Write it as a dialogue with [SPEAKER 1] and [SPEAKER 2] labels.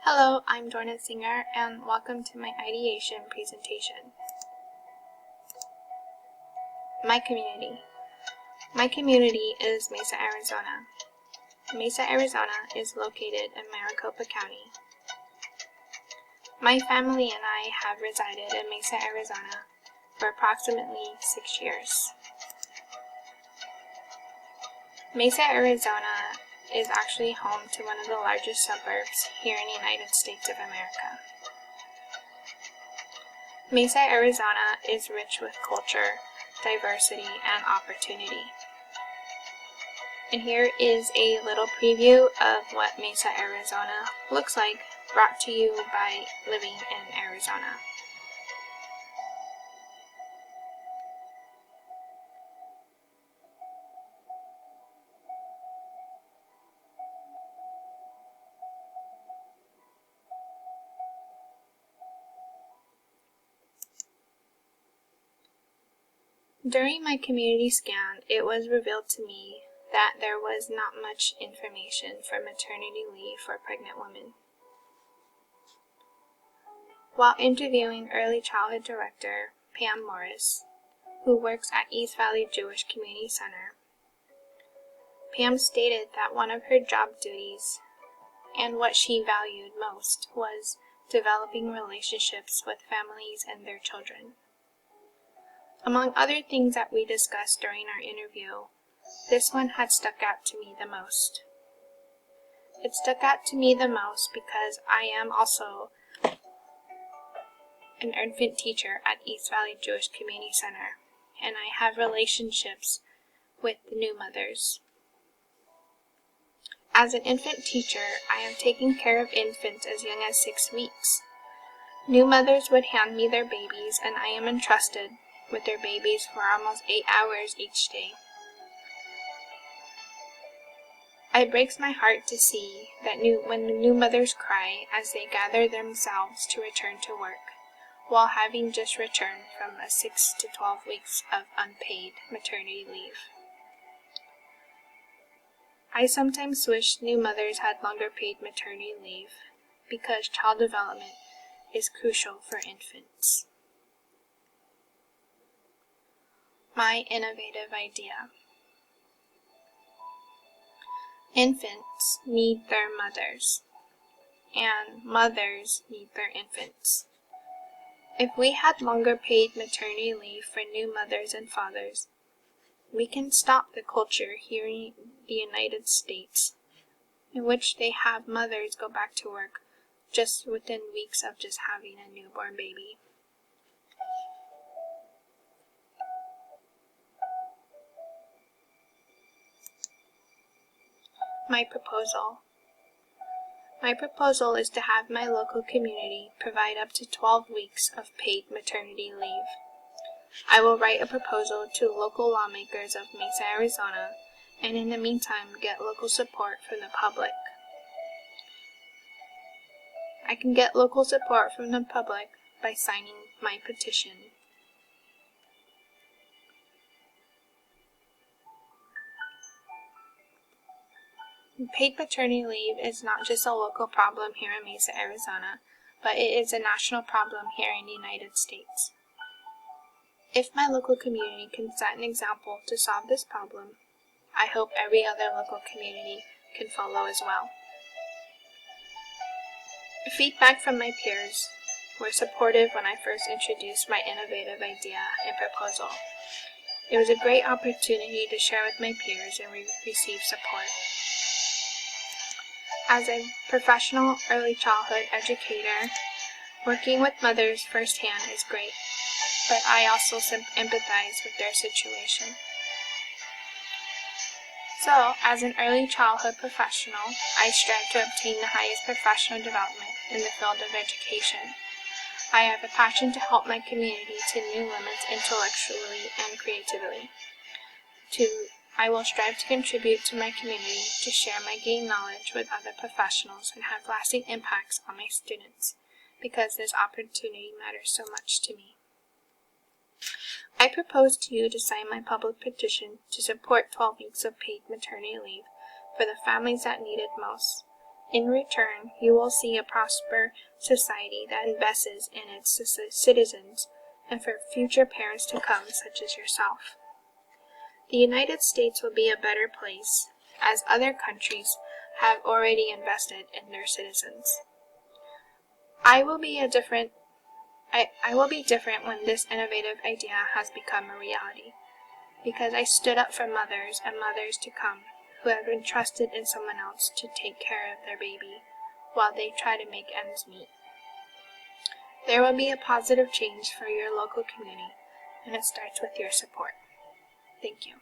[SPEAKER 1] Hello, I'm Dorna Singer, and welcome to my ideation presentation. My community. My community is Mesa, Arizona. Mesa, Arizona is located in Maricopa County. My family and I have resided in Mesa, Arizona for approximately 6 years. Mesa, Arizona is actually home to one of the largest suburbs here in the United States of America. Mesa, Arizona is rich with culture, diversity, and opportunity. And here is a little preview of what Mesa, Arizona looks like, brought to you by Living in Arizona. During my community scan, it was revealed to me that there was not much information for maternity leave for pregnant women. While interviewing Early Childhood Director Pam Morris, who works at East Valley Jewish Community Center, Pam stated that one of her job duties and what she valued most was developing relationships with families and their children. Among other things that we discussed during our interview, this one had stuck out to me the most. It stuck out to me the most because I am also an infant teacher at East Valley Jewish Community Center, and I have relationships with the new mothers. As an infant teacher, I am taking care of infants as young as 6 weeks. New mothers would hand me their babies, and I am entrusted with their babies for almost 8 hours each day. It breaks my heart to see that when the new mothers cry as they gather themselves to return to work, while having just returned from a 6 to 12 weeks of unpaid maternity leave. I sometimes wish new mothers had longer paid maternity leave because child development is crucial for infants. My innovative idea. Infants need their mothers, and mothers need their infants. If we had longer paid maternity leave for new mothers and fathers, we can stop the culture here in the United States in which they have mothers go back to work just within weeks of just having a newborn baby. My proposal. My proposal is to have my local community provide up to 12 weeks of paid maternity leave. I will write a proposal to local lawmakers of Mesa, Arizona, and in the meantime get local support from the public. I can get local support from the public by signing my petition. Paid maternity leave is not just a local problem here in Mesa, Arizona, but it is a national problem here in the United States. If my local community can set an example to solve this problem, I hope every other local community can follow as well. Feedback from my peers were supportive when I first introduced my innovative idea and proposal. It was a great opportunity to share with my peers and receive support. As a professional early childhood educator, working with mothers firsthand is great, but I also empathize with their situation. So, as an early childhood professional, I strive to obtain the highest professional development in the field of education. I have a passion to help my community to new limits intellectually and creatively. I will strive to contribute to my community, to share my gained knowledge with other professionals, and have lasting impacts on my students, because this opportunity matters so much to me. I propose to you to sign my public petition to support 12 weeks of paid maternity leave for the families that need it most, In return, you will see a prosperous society that invests in its citizens and for future parents to come, such as yourself. The United States will be a better place, as other countries have already invested in their citizens. I will be different when this innovative idea has become a reality, because I stood up for mothers and mothers to come who have been trusted in someone else to take care of their baby while they try to make ends meet. There will be a positive change for your local community, and it starts with your support. Thank you.